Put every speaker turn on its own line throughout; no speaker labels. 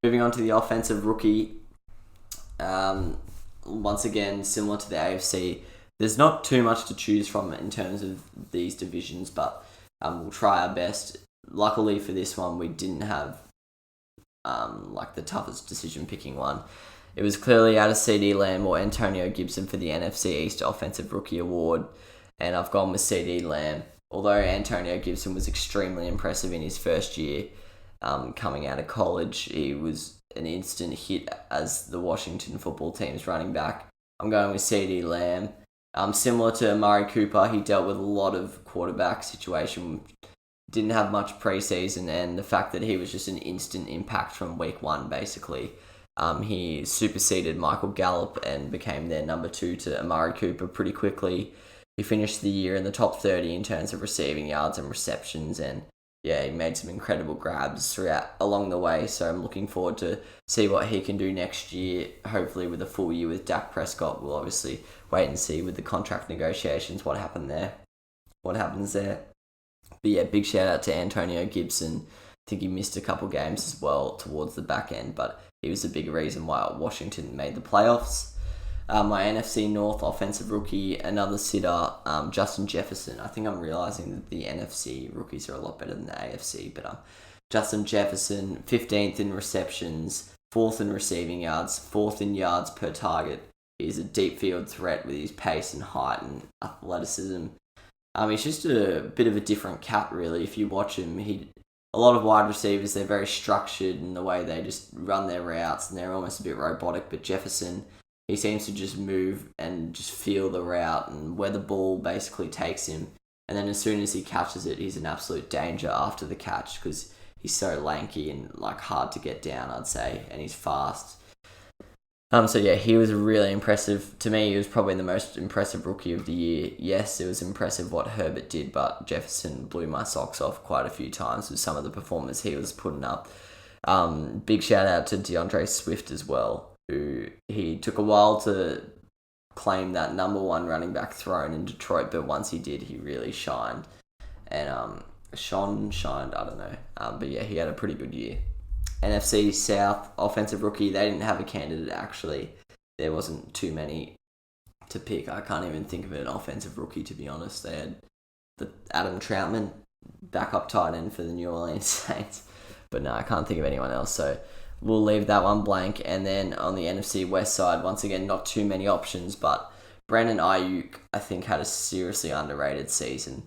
moving on to the offensive rookie. Once again, similar to the AFC, there's not too much to choose from in terms of these divisions, but we'll try our best. Luckily for this one, we didn't have the toughest decision picking one. It was clearly out of CeeDee Lamb or Antonio Gibson for the NFC East Offensive Rookie Award, and I've gone with CeeDee Lamb. Although Antonio Gibson was extremely impressive in his first year coming out of college, he was an instant hit as the Washington football team's running back. I'm going with CeeDee Lamb. Similar to Amari Cooper, he dealt with a lot of quarterback situation, didn't have much preseason, and the fact that he was just an instant impact from week one, basically. He superseded Michael Gallup and became their number 2 to Amari Cooper pretty quickly. He finished the year in the top 30 in terms of receiving yards and receptions, and he made some incredible grabs throughout along the way. So I'm looking forward to see what he can do next year, hopefully with a full year with Dak Prescott. We'll obviously wait and see with the contract negotiations what happens there. But big shout out to Antonio Gibson. I think he missed a couple games as well towards the back end, but he was a big reason why Washington made the playoffs. My NFC North offensive rookie, another sitter, Justin Jefferson. I think I'm realising that the NFC rookies are a lot better than the AFC, but Justin Jefferson, 15th in receptions, 4th in receiving yards, 4th in yards per target. He's a deep field threat with his pace and height and athleticism. He's just a bit of a different cat, really. If you watch him, a lot of wide receivers, they're very structured in the way they just run their routes, and they're almost a bit robotic. But Jefferson, he seems to just move and just feel the route and where the ball basically takes him. And then as soon as he catches it, he's an absolute danger after the catch because he's so lanky and hard to get down, I'd say, and he's fast. He was really impressive. To me, he was probably the most impressive rookie of the year. Yes, it was impressive what Herbert did, but Jefferson blew my socks off quite a few times with some of the performance he was putting up. Big shout out to DeAndre Swift as well, who he took a while to claim that number 1 running back throne in Detroit, but once he did, he really shined. And shined, I don't know. He had a pretty good year. NFC South offensive rookie, they didn't have a candidate actually. There wasn't too many to pick. I can't even think of an offensive rookie, to be honest. They had Adam Troutman, backup tight end for the New Orleans Saints. But no, I can't think of anyone else. So we'll leave that one blank. And then on the NFC West side, once again, not too many options, but Brandon Ayuk, I think, had a seriously underrated season.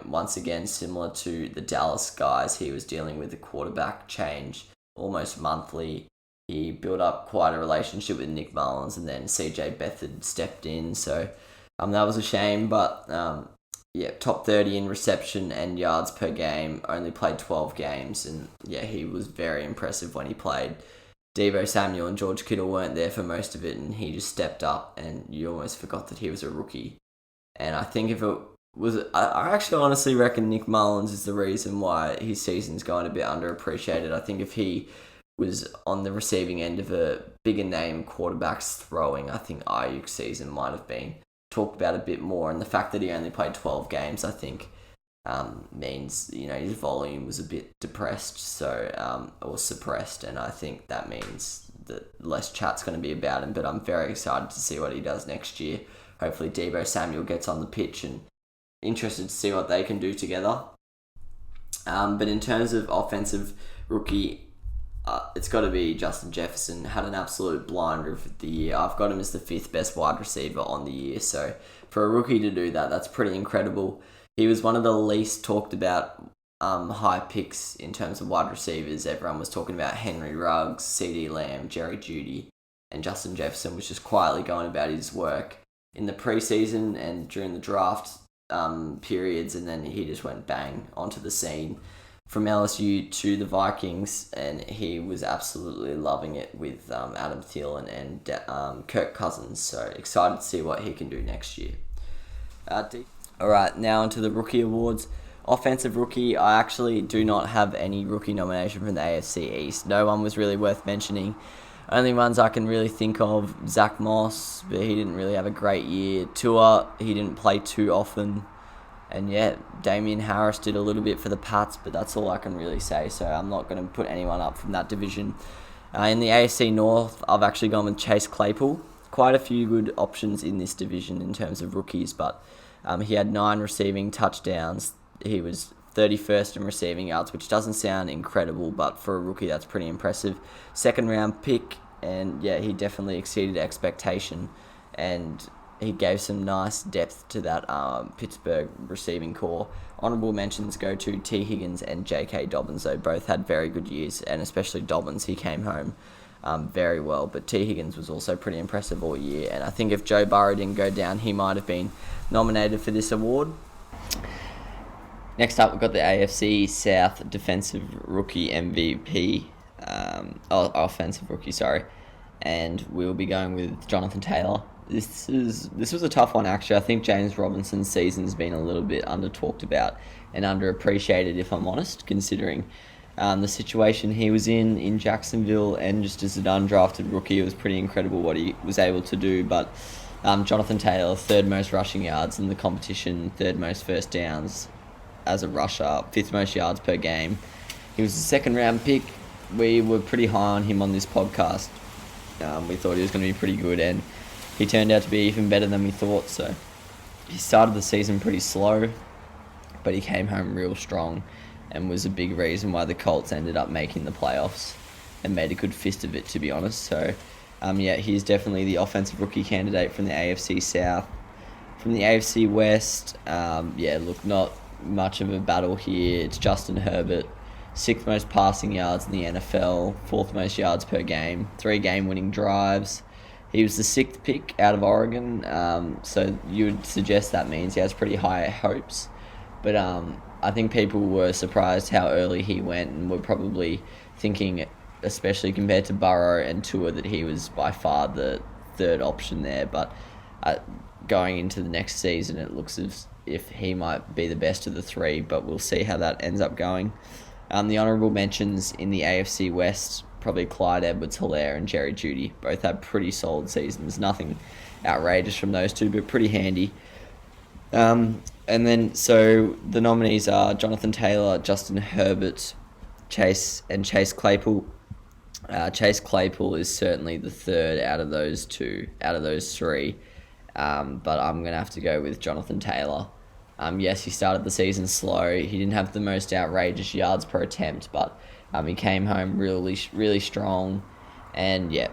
Once again, similar to the Dallas guys, he was dealing with the quarterback change almost monthly. He built up quite a relationship with Nick Mullins, and then CJ Beathard stepped in. So that was a shame, but top 30 in reception and yards per game, only played 12 games, and he was very impressive when he played. Deebo Samuel and George Kittle weren't there for most of it, and he just stepped up, and you almost forgot that he was a rookie. And I think if it I actually honestly reckon Nick Mullins is the reason why his season's going a bit underappreciated. I think if he was on the receiving end of a bigger name quarterbacks throwing, I think Ayuk's season might have been talked about a bit more. And the fact that he only played 12 games, I think, means his volume was a bit depressed, or suppressed, and I think that means that less chat's going to be about him. But I'm very excited to see what he does next year. Hopefully, Deebo Samuel gets on the pitch, and interested to see what they can do together. But in terms of offensive rookie, it's got to be Justin Jefferson. Had an absolute blinder of the year. I've got him as the 5th best wide receiver on the year. So for a rookie to do that, that's pretty incredible. He was one of the least talked about high picks in terms of wide receivers. Everyone was talking about Henry Ruggs, CeeDee Lamb, Jerry Jeudy, and Justin Jefferson was just quietly going about his work in the preseason and during the draft periods, and then he just went bang onto the scene from LSU to the Vikings, and he was absolutely loving it with Adam Thielen and Kirk Cousins. So excited to see what he can do next year. Alright, now onto the rookie awards. Offensive rookie, I actually do not have any rookie nomination from the AFC East. No one was really worth mentioning. Only ones I can really think of, Zach Moss, but he didn't really have a great year. Tua, he didn't play too often. And Damian Harris did a little bit for the Pats, but that's all I can really say. So I'm not going to put anyone up from that division. In the AFC North, I've actually gone with Chase Claypool. Quite a few good options in this division in terms of rookies, but he had 9 receiving touchdowns. He was 31st in receiving yards, which doesn't sound incredible, but for a rookie, that's pretty impressive. Second round pick, and yeah, he definitely exceeded expectation, and he gave some nice depth to that Pittsburgh receiving core. Honourable mentions go to T. Higgins and J.K. Dobbins, though. Both had very good years, and especially Dobbins, he came home very well. But T. Higgins was also pretty impressive all year, and I think if Joe Burrow didn't go down, he might have been nominated for this award. Next up, we've got the AFC South Defensive Rookie MVP, Offensive Rookie, sorry, and we'll be going with Jonathan Taylor. This was a tough one, actually. I think James Robinson's season's been a little bit under-talked about and underappreciated, if I'm honest, considering the situation he was in Jacksonville, and just as an undrafted rookie, it was pretty incredible what he was able to do. But Jonathan Taylor, 3rd most rushing yards in the competition, 3rd most first downs as a rusher, 5th most yards per game. He was a 2nd round pick. We were pretty high on him on this podcast. We thought he was going to be pretty good, and he turned out to be even better than we thought. So he started the season pretty slow, but he came home real strong and was a big reason why the Colts ended up making the playoffs and made a good fist of it, to be honest. So he's definitely the offensive rookie candidate from the AFC South. From the AFC West, not much of a battle here. It's Justin Herbert, 6th most passing yards in the NFL, 4th most yards per game, 3 game-winning drives. He was the 6th pick out of Oregon, so you would suggest that means he has pretty high hopes. But I think people were surprised how early he went, and were probably thinking, especially compared to Burrow and Tua, that he was by far the 3rd option there. But going into the next season, it looks as if he might be the best of the 3, but we'll see how that ends up going. The honourable mentions in the AFC West, probably Clyde Edwards-Helaire and Jerry Jeudy. Both had pretty solid seasons. Nothing outrageous from those two, but pretty handy. And then, so the nominees are Jonathan Taylor, Justin Herbert, Chase Claypool. Chase Claypool is certainly the 3rd out of those 3. But I'm going to have to go with Jonathan Taylor. Yes, he started the season slow. He didn't have the most outrageous yards per attempt, but he came home really, really strong. And yeah,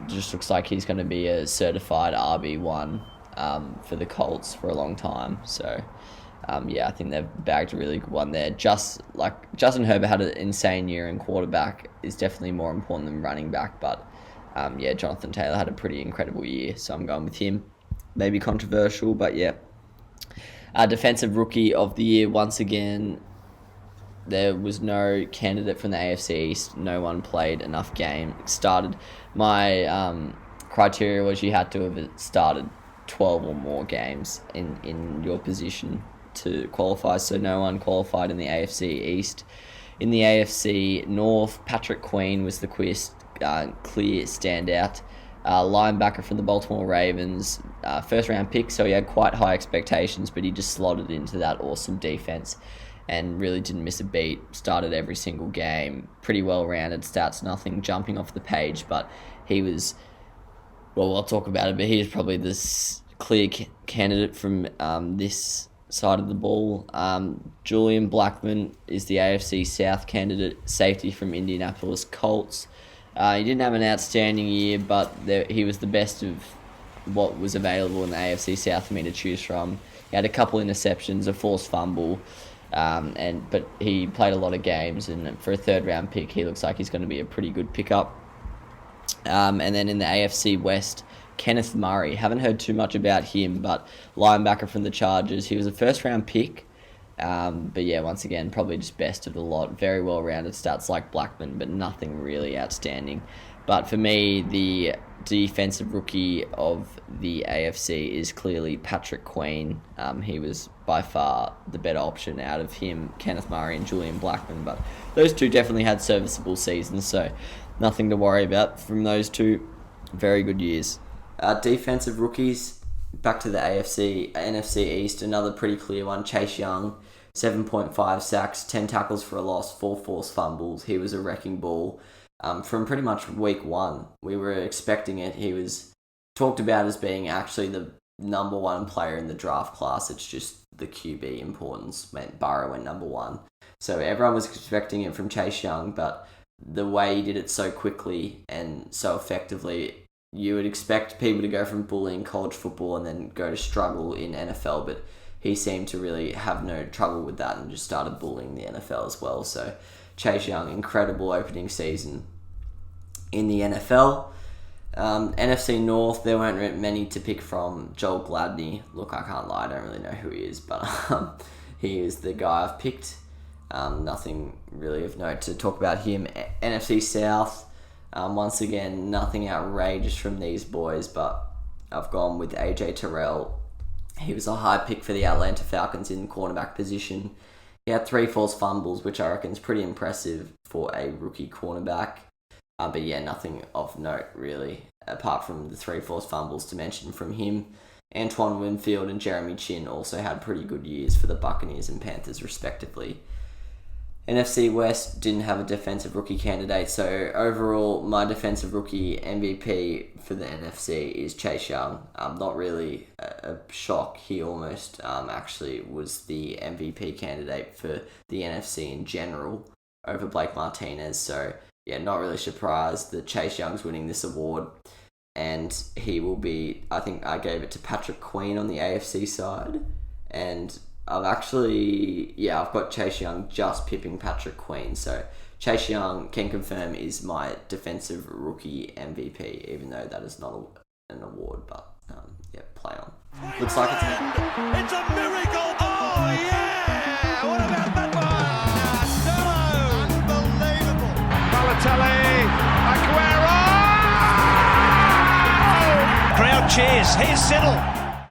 just looks like he's going to be a certified RB1 for the Colts for a long time. So I think they've bagged a really good one there. Just like Justin Herbert had an insane year, and quarterback is definitely more important than running back. But Jonathan Taylor had a pretty incredible year, so I'm going with him. Maybe controversial, but yeah. Defensive Rookie of the Year, once again, there was no candidate from the AFC East. No one played enough games. My criteria was you had to have started 12 or more games in your position to qualify, so no one qualified in the AFC East. In the AFC North, Patrick Queen was the clear standout. Linebacker from the Baltimore Ravens, 1st round pick, so he had quite high expectations, but he just slotted into that awesome defense and really didn't miss a beat. Started every single game, pretty well rounded stats, nothing jumping off the page, but he was, well, I'll talk about it, but he is probably this clear candidate from this side of the ball. Julian Blackmon is the AFC South candidate, safety from Indianapolis Colts. He didn't have an outstanding year, but he was the best of what was available in the AFC South for me to choose from. He had a couple interceptions, a forced fumble, but he played a lot of games, and for a 3rd round pick, he looks like he's going to be a pretty good pickup. And then in the AFC West, Kenneth Murray. Haven't heard too much about him, but linebacker from the Chargers. He was a 1st round pick. But yeah, once again, probably just best of the lot. Very well-rounded stats like Blackmon, but nothing really outstanding. But for me, the defensive rookie of the AFC is clearly Patrick Queen. He was by far the better option out of him, Kenneth Murray and Julian Blackmon. But those two definitely had serviceable seasons, so nothing to worry about from those two. Very good years. Defensive rookies, back to the NFC East, another pretty clear one. Chase Young, 7.5 sacks, 10 tackles for a loss, 4 forced fumbles. He was a wrecking ball. from pretty much week one. We were expecting it. He was talked about as being actually the number one player in the draft class. It's just the QB importance meant Burrow went number one. So everyone was expecting it from Chase Young, but the way he did it so quickly and so effectively, you would expect people to go from bullying college football and then go to struggle in NFL, but he seemed to really have no trouble with that and just started bullying the NFL as well. So Chase Young, incredible opening season in the NFL. NFC North, there weren't many to pick from. Joel Gladney, look, I can't lie, I don't really know who he is, but he is the guy I've picked. Nothing really of note to talk about him. NFC South, once again, nothing outrageous from these boys, but I've gone with AJ Terrell. He was a high pick for the Atlanta Falcons in cornerback position. He had 3 forced fumbles, which I reckon is pretty impressive for a rookie cornerback. But yeah, nothing of note really, apart from the 3 forced fumbles to mention from him. Antoine Winfield and Jeremy Chin also had pretty good years for the Buccaneers and Panthers respectively. NFC West didn't have a defensive rookie candidate, so overall my defensive rookie MVP for the NFC is Chase Young. Not really a shock. He almost actually was the MVP candidate for the NFC in general over Blake Martinez, so yeah, not really surprised that Chase Young's winning this award. And he will be, I think I gave it to Patrick Queen on the AFC side. And I've got Chase Young just pipping Patrick Queen. So Chase Young, can confirm, is my defensive rookie MVP, even though that is not an award, but play on. Looks like it's
It's a miracle! Oh yeah! What about that one? Unbelievable! Balotelli, Aguero! Crowd cheers. Here's Siddle.